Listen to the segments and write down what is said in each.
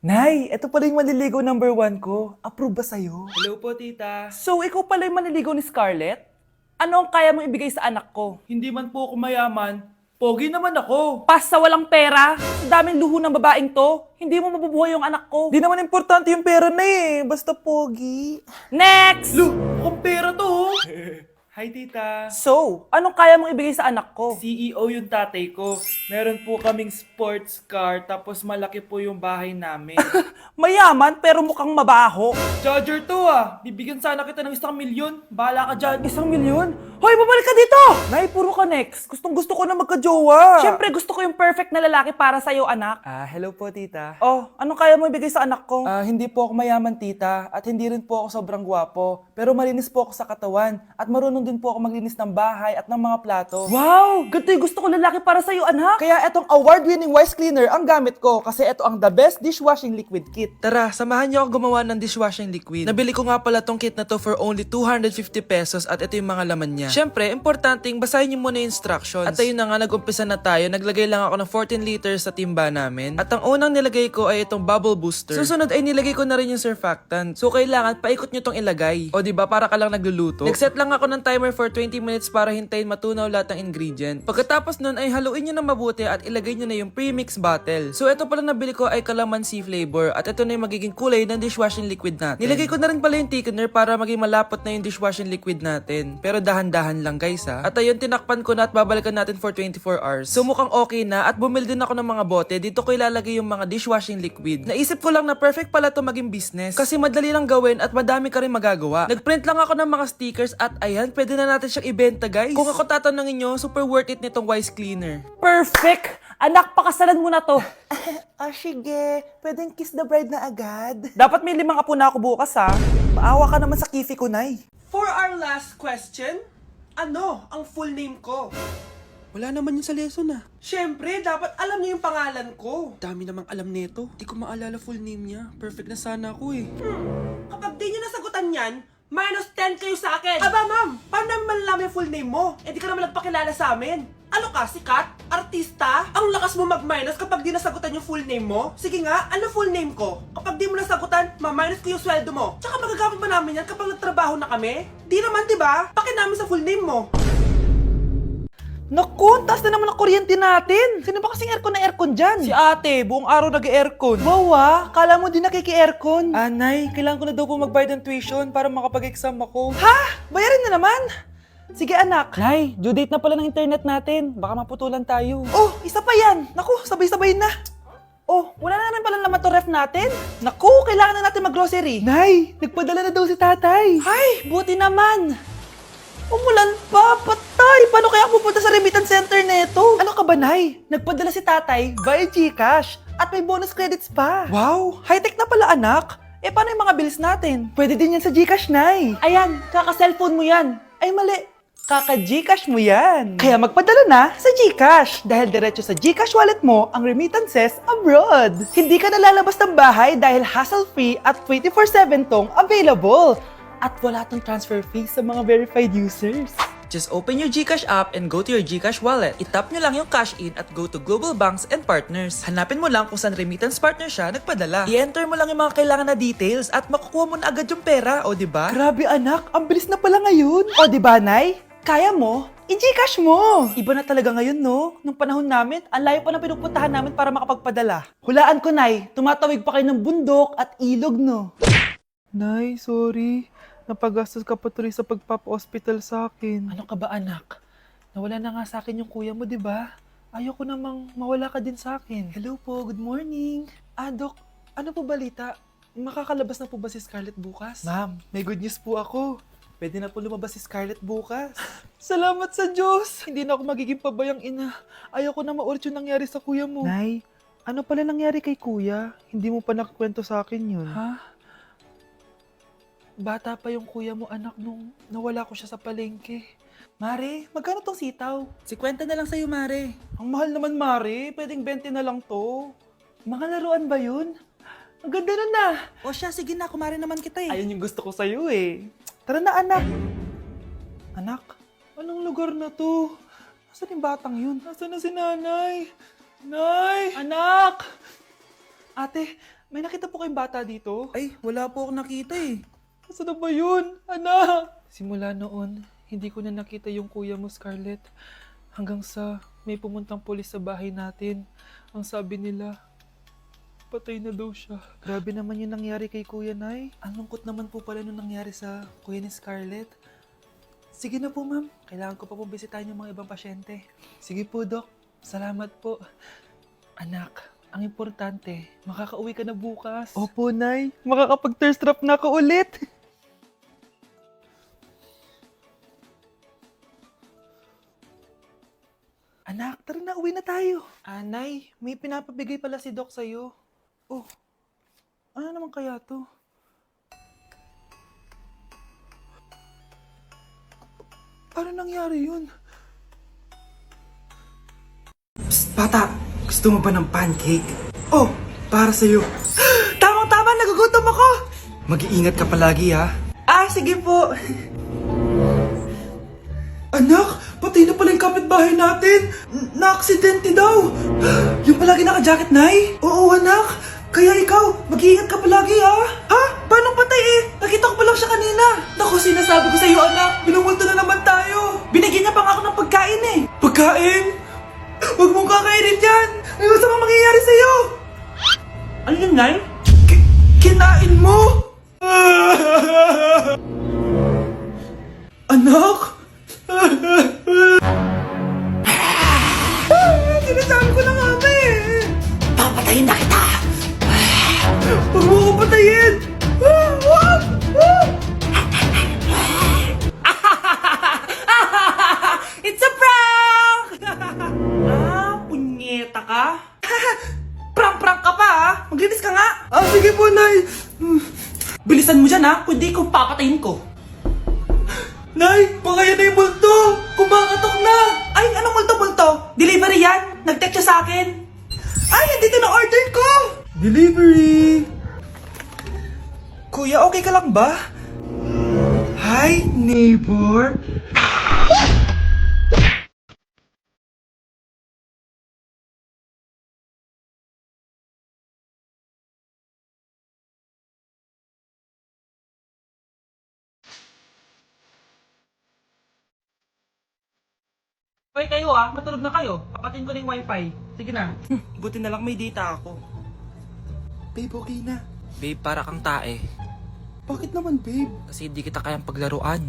Nay, ito pala yung manliligaw number 1 ko. Approve ba sa'yo? Hello po, tita. So, ikaw pala yung manliligaw ni Scarlett? Ano ang kaya mong ibigay sa anak ko? Hindi man po ako mayaman, pogi naman ako. Pas sa walang pera? Sa daming luho ng babaeng to, hindi mo mabubuhay yung anak ko. Di naman importante yung pera na eh. Basta pogi. Next! Lu, mukhang pera to. Oh. Hi, tita. So, anong kaya mong ibigay sa anak ko? CEO yung tatay ko. Meron po kaming sports car, tapos malaki po yung bahay namin. Mayaman pero mukhang mabaho. Charger to ah. Bibigyan sana kita ng 1,000,000. Bahala ka dyan. 1,000,000? Hoy, bumalik ka dito! Nay, puro ka next. Gustong gusto ko na magka-jowa. Siyempre, gusto ko yung perfect na lalaki para sa'yo, anak. Hello po, tita. Oh, anong kaya mo ibigay sa anak ko? Hindi po ako mayaman, tita. At hindi rin po ako sobrang gwapo. Pero malinis po ako sa katawan. At marunong din po ako maglinis ng bahay at ng mga plato. Wow! Ganito yung gusto ko lalaki para sa'yo, anak. Kaya etong award-winning Wise Cleaner ang gamit ko kasi ito ang the best dishwashing liquid kit. Tara, samahan niyo ako gumawa ng dishwashing liquid. Nabili ko nga pala tong kit na to for only 250 pesos at ito yung mga laman niya. Siyempre, importanteng basahin niyo muna yung instructions. At ayun na nga, nag-umpisa na tayo. Naglagay lang ako ng 14 liters sa timba namin. At ang unang nilagay ko ay itong bubble booster. Susunod ay nilagay ko na rin yung surfactant. So kailangan paikot niyo tong ilagay. O diba, para ka lang nagluluto. Nag-set lang ako ng timer for 20 minutes para hintayin matunaw lahat ng ingredient. Pagkatapos nun ay haluin nyo na mabuti at ilagay nyo na yung premix bottle. So ito pala nabili ko ay calamansi flavor at ito na yung magiging kulay ng dishwashing liquid natin. Nilagay ko na rin pala yung thickener para maging malapot na yung dishwashing liquid natin. Pero dahan-dahan lang guys ha. At ayun, tinakpan ko na at babalikan natin for 24 hours. So mukhang okay na at bumili din ako ng mga bote. Dito ko ilalagay yung mga dishwashing liquid. Naisip ko lang na perfect pala to maging business kasi madali lang gawin at madami ka rin magagawa. Nagprint lang ako ng mga stickers at ayan, pwede na natin siyang ibenta guys. Kung ako tatanungin nyo, super worth it nitong Wise Cleaner. Perfect! Anak, pakasalan mo na to. Sige. Pwedeng kiss the bride na agad. Dapat may 5 apo na ako bukas ha. Maawa ka naman sa kifi ko, Nay. For our last question, ano ang full name ko? Wala naman yun sa lesson ah. Siyempre, dapat alam niyo yung pangalan ko. Dami namang alam nito. Di ko maalala full name niya. Perfect na sana ako eh. Kapag di niyo nasagutan yan, minus 10 kayo sa akin. Aba ma'am, paano naman malalaman yung full name mo? Eh di ka naman nagpakilala sa amin. Ano ka, sikat? Artista? Ang lakas mo mag-minus kapag di nasagutan yung full name mo? Sige nga, ano full name ko? Kapag di mo nasagutan, ma-minus ko yung sweldo mo. Tsaka magagamit ba namin yan kapag nagtrabaho na kami? Di naman, diba? Pakin namin sa full name mo. Naku, taas na naman ang kuryente natin. Sino ba kasing aircon na aircon dyan? Si ate, buong araw nag-aircon. Wow ah, kala mo din nakiki-aircon. Nay, kailangan ko na daw po magbayad ng tuition para makapag-exam ako. Ha? Bayarin na naman? Sige anak. Nay, due date na pala ng internet natin. Baka maputulan tayo. Oh, isa pa yan. Naku, sabay-sabay na. Oh, wala na rin pala naman to ref natin. Naku, kailangan na natin mag-grocery. Nay, nagpadala na daw si tatay. Ay, buti naman. Umulan pa, patay. Paano kaya ako pupunta sa remittance center neto? Ano ka ba, Nay? Nagpadala si tatay via GCash at may bonus credits pa. Wow, high-tech na pala anak. Eh, paano yung mga bills natin? Pwede din yan sa GCash, Nay. Ayan, kaka-cellphone mo yan. Ay, mali. Kaka-GCash mo yan. Kaya magpadala na sa GCash dahil diretso sa GCash wallet mo ang remittances abroad. Hindi ka nalalabas ng bahay dahil hassle-free at 24/7 tong available. At wala tong transfer fee sa mga verified users. Just open your GCash app and go to your GCash wallet. Itap nyo lang yung cash in at go to global banks and partners. Hanapin mo lang kung saan remittance partner siya nagpadala. I-enter mo lang yung mga kailangan na details at makukuha mo na agad yung pera, o diba? Grabe anak, ang bilis na pala ngayon. O diba, Nay? Kaya mo? I-GCash mo! Iba na talaga ngayon, no? Nung panahon namin, ang layo pa ng pinupuntahan namin para makapagpadala. Hulaan ko, Nay, tumatawid pa kayo ng bundok at ilog, no? Nay, sorry. Napagastos ka pa tuloy sa pagpapa-hospital sa akin. Ano ka ba, anak? Nawala na nga sa akin yung kuya mo, di ba? Ayoko namang mawala ka din sa akin. Hello po, good morning. Dok, ano po balita? Makakalabas na po ba si Scarlett bukas? Ma'am, may good news po ako. Pwede na po lumabas si Scarlett bukas. Salamat sa Diyos! Hindi na ako magiging pabayang ina. Ayoko na maulit yung nangyari sa kuya mo. Nay, ano pala nangyari kay kuya? Hindi mo pa nakakwento sa akin yun. Ha? Bata pa yung kuya mo, anak, nung nawala ko siya sa palengke. Mare, magkano tong sitaw? 50 na lang sa'yo, Mare. Ang mahal naman, Mare. Pwedeng 20 na lang to. Mga laruan ba yun? Ang ganda nun na. O siya, sige na, kumare naman kita eh. Ayun yung gusto ko sa'yo eh. Tara na, anak. Anak, anong lugar na to? Nasaan yung batang yun? Nasaan na si nanay? Nay! Anak! Ate, May nakita po kayong bata dito? Ay, wala po akong nakita eh. Saan na ba yun? Anak! Simula noon, hindi ko na nakita yung kuya mo, Scarlett. Hanggang sa may pumuntang pulis sa bahay natin. Ang sabi nila, patay na daw siya. Grabe naman yung nangyari kay Kuya Nay. Ang lungkot naman po pala nung nangyari sa kuya ni Scarlett. Sige na po, ma'am. Kailangan ko pa po bisitahin yung mga ibang pasyente. Sige po, Doc. Salamat po. Anak, ang importante, makakauwi ka na bukas. Opo, Nay. Makakapag-thirst trap na ako ulit. Anak, tara na, uwi na tayo. Anay, may pinapabigay pala si Doc sa'yo. Oh, ano naman kaya to? Paano nangyari yun? Bata, gusto mo ba ng pancake? Oh, para sa'yo. Tamang-tama, nagugutom ako! Mag-iingat ka palagi, ha? Ah, sige po. Anak, patay na pala yung kapitbahay natin. Na-aksidente daw. Yung palagi naka-jacket, Nay? Oo, anak. Kaya ikaw, mag-iingat ka palagi, ha? Ha? Paano patay eh? Nakita ko pa lang siya kanina. Naku, sinasabi ko sa'yo, anak. Binumulto na naman tayo. Binigyan niya pa nga ako ng pagkain eh. Pagkain? Huwag mong kakainin yan! Ano gusto mong mangyayari sa'yo? Ano yun, Nay? Kinain mo? Anak? Sinasabi ko na nga ba eh! Papatayin na kita! Huwag mo ko patayin! Wag! It's a prank! Punyeta ka? Prank-prank ka pa ha? Maglinis ka nga! Sige po, Nay! Bilisan mo dyan ha, kundi ko papatayin ko. Nay, baka yan na yung multo! Kumakatok na! Ay, anong multo-multo? Delivery yan! Nag-text siya sa akin! Ay, nandito na order ko! Delivery! Kuya, okay ka lang ba? Hi, neighbor! Hoy kayo matulog na kayo. Kapatin ko na yung wifi. Sige na. Buti na lang may data ako. Babe, okay na. Babe, para kang tae. Bakit naman, babe? Kasi hindi kita kayang paglaruan.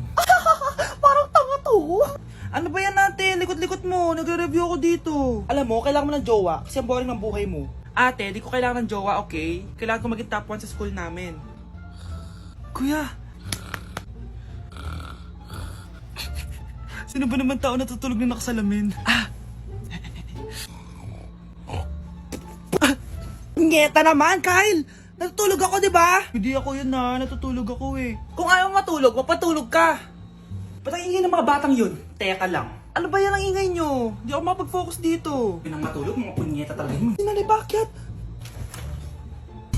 Parang tanga to. Ano ba yan natin? Likot-likot mo. Nagre-review ako dito. Alam mo, kailangan mo ng jowa kasi ang boring ng buhay mo. Ate, di ko kailangan ng jowa, okay? Kailangan ko maging top 1 sa school namin. Kuya! Sino ba naman tao natutulog na nakasalamin? Ngeta naman, Kyle! Natutulog ako, di ba? Hindi ako yun natutulog ako eh. Kung ayaw matulog, mapatulog ka. Ba't ang ingay ng mga batang yun? Teka lang. Ano ba yan ang ingay nyo? Hindi ako makapag-focus dito. Yun ang matulog, mga punyeta talaga yun. Sinali, bakit?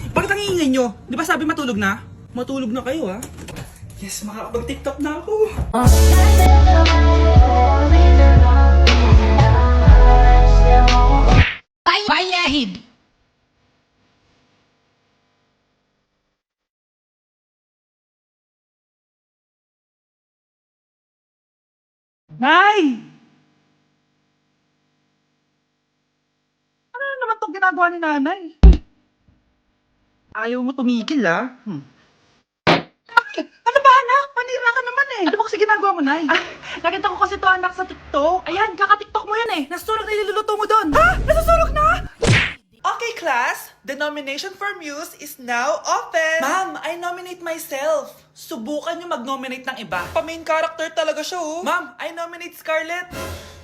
Bakit ang ingay nyo? Di ba sabi matulog na? Matulog na kayo, ha? Yes, makakapag-tiktok na ako. Bayahid! Nay! Ano na naman itong ginagawa ni nanay? Ayaw mo tumigil Ano ba anak? Panira ka naman eh. Ano ba kasi ginagawa mo, Nay? Nakita ko kasi to anak sa TikTok. Ayan, kaka-TikTok mo yan eh. Nasusunog na iluluto mo doon. Ha? Nasusunog na? Okay, class. The nomination for Muse is now open. Ma'am, I nominate myself. Subukan niyo mag-nominate ng iba. Pa-main character talaga siya, oh. Ma'am, I nominate Scarlett.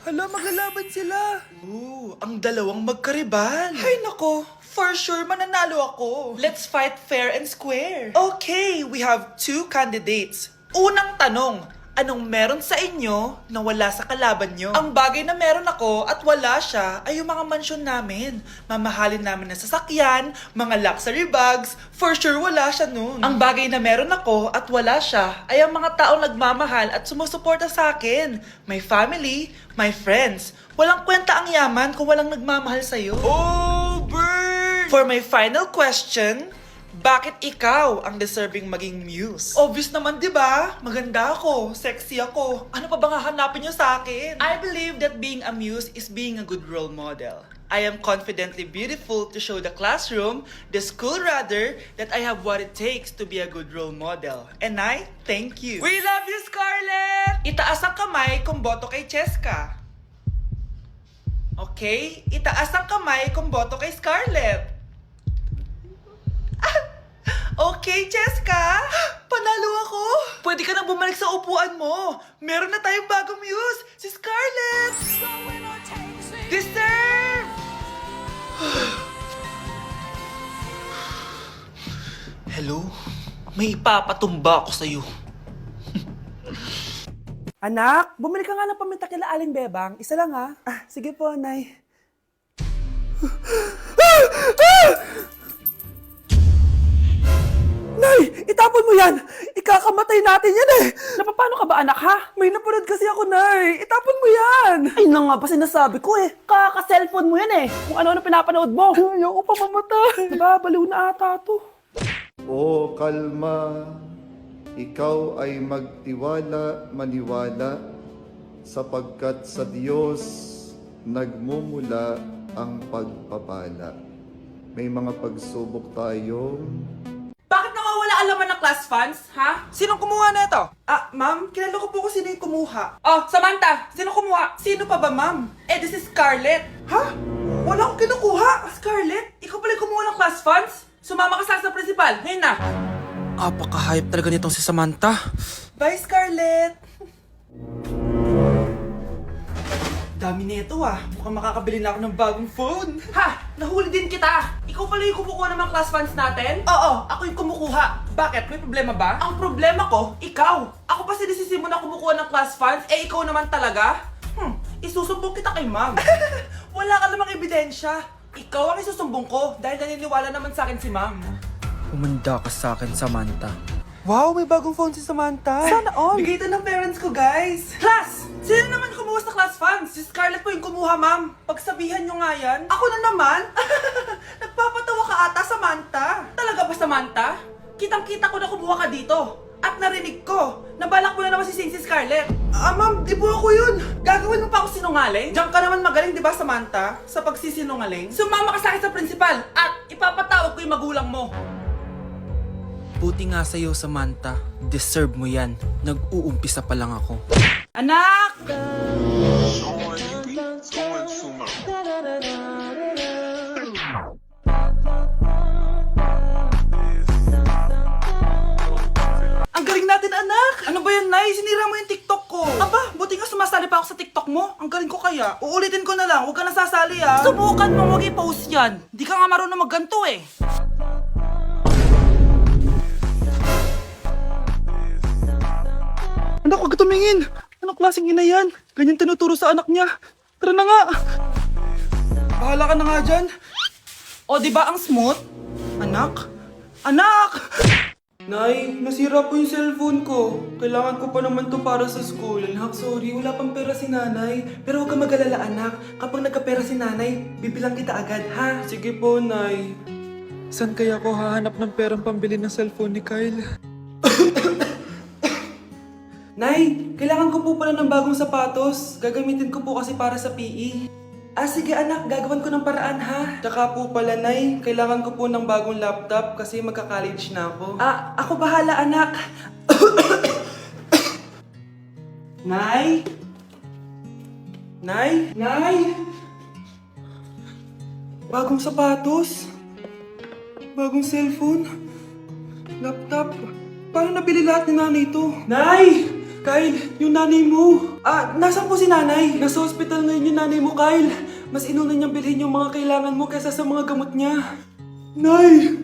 Hala, maglalaban sila. Ooh, ang dalawang magkaribal. Ay, nako. For sure, mananalo ako. Let's fight fair and square. Okay, we have 2 candidates. Unang tanong, anong meron sa inyo na wala sa kalaban nyo? Ang bagay na meron ako at wala siya ay yung mga mansyon namin. Mamahalin namin na sasakyan, mga luxury bags, for sure wala siya nun. Ang bagay na meron ako at wala siya ay ang mga taong nagmamahal at sumusuporta sa akin. My family, my friends. Walang kwenta ang yaman kung walang nagmamahal sa'yo. Oh, bird! turn! For my final question, bakit ikaw ang deserving maging muse? Obvious naman, di ba? Maganda ako, sexy ako. Ano pa bang hahanapin niyo sa akin? I believe that being a muse is being a good role model. I am confidently beautiful to show the classroom, the school rather, that I have what it takes to be a good role model. And I thank you. We love you, Scarlett! Itaas ang kamay kung boto kay Cheska. Okay? Itaas ang kamay kung boto kay Scarlett. Okay, Cheska! Panalo ako! Pwede ka nang bumalik sa upuan mo. Meron na tayong bagong muse, si Scarlett! Deserve! Hello? May ipapatumba ako sa'yo. Anak, bumili ka nga ng paminta kila Aling Bebang. Isa lang ha. Sige po, Nay. Nay, itapon mo yan! Ikakamatay natin yan eh! Napapano ka ba anak ha? May napanood kasi ako, Nay. Itapon mo yan! Ay na nga ba sinasabi ko eh. Kaka-cellphone mo yan eh. Kung ano-ano pinapanood mo. Ayoko pa mamatay. Diba, baliw na ata to. O kalma, ikaw ay magtiwala, maniwala, sapagkat sa Diyos nagmumula ang pagpapala. May mga pagsubok tayong Bakit nawawala ang laman ng class funds, ha? Sinong kumuha na ito? Ma'am, kilala ko po kung sino yung kumuha. Oh, Samantha, sino kumuha? Sino pa ba, ma'am? This is Scarlett. Ha? Wala akong kinukuha. Scarlett, ikaw pala yung kumuha ng class funds? Sumama ka sa principal, ngayon na. Apaka-hype talaga nitong si Samantha. Bye, Scarlett! Dami nito Mukhang makakabili na ako ng bagong phone. Ha! Nahuli din kita! Ikaw pala yung kumukuha ng mga class funds natin? Oo, ako yung kumukuha. Bakit? May problema ba? Ang problema ko, ikaw! Ako pa sinisisi mo na kumukuha ng class funds, ikaw naman talaga? Isusumbong kita kay ma'am. Wala ka namang ebidensya. Ikaw ang isusumbong ko dahil naniniwala naman sa akin si ma'am. Umanda ka sa akin, Samantha. Wow, may bagong phone si Samantha. Sana all. Bigay ito ng parents ko, guys. Class! Sino naman kumuha sa class funds? Si Scarlett po yung kumuha, ma'am. Pagsabihan nyo nga yan. Ako na naman? Nagpapatawa ka ata, Samantha. Talaga ba, Samantha? Kitang-kita ko na kumuha ka dito. At narinig ko, nabalak mo na naman si Scarlett. Ma'am, di po ako yun. Gagawin mo pa ako sinungaling? Diyan ka naman magaling, di ba, Samantha? Sa pagsisinungaling? Sumama ka sa akin sa principal at ipapatawag ko yung magulang mo. Buti nga sa'yo, Samantha. Deserve mo yan. Nag-uumpisa pa lang ako. Anak! Ang galing natin, anak! Ano ba yan, Nay? Sinira mo yung TikTok ko. Aba, buti nga sumasali pa ako sa TikTok mo. Ang galing ko kaya. Uulitin ko na lang. Huwag ka nasasali, ha? Subukan mo mag i-post yan. Di ka nga marunong magganto, eh. Anak, huwag ka tumingin! Anong klaseng ina yan? Ganyan tinuturo sa anak niya. Tara na nga! Bahala ka na nga dyan. O, di ba ang smooth? Anak? Anak! Nay, nasira po yung cellphone ko. Kailangan ko pa naman to para sa school. Anak, sorry, wala pang pera si nanay. Pero huwag ka mag-alala, anak. Kapag nagkapera si nanay, bibilang kita agad, ha? Sige po, Nay. Saan kaya ako hahanap ng perang pambili ng cellphone ni Kyle? Nay, kailangan ko po pala ng bagong sapatos. Gagamitin ko po kasi para sa PE. Sige anak, gagawin ko ng paraan ha. Tsaka po pala, Nay, kailangan ko po ng bagong laptop kasi magka-college na ako. Ako bahala, anak. Nay? Nay? Nay? Bagong sapatos? Bagong cellphone? Laptop? Paano nabili lahat ni nanay ito? Nay! Kyle, yung nanay mo. Nasaan po si nanay? Nasa hospital ngayon yung nanay mo, Kyle. Mas inuna niyang bilhin yung mga kailangan mo kaysa sa mga gamot niya. Nay!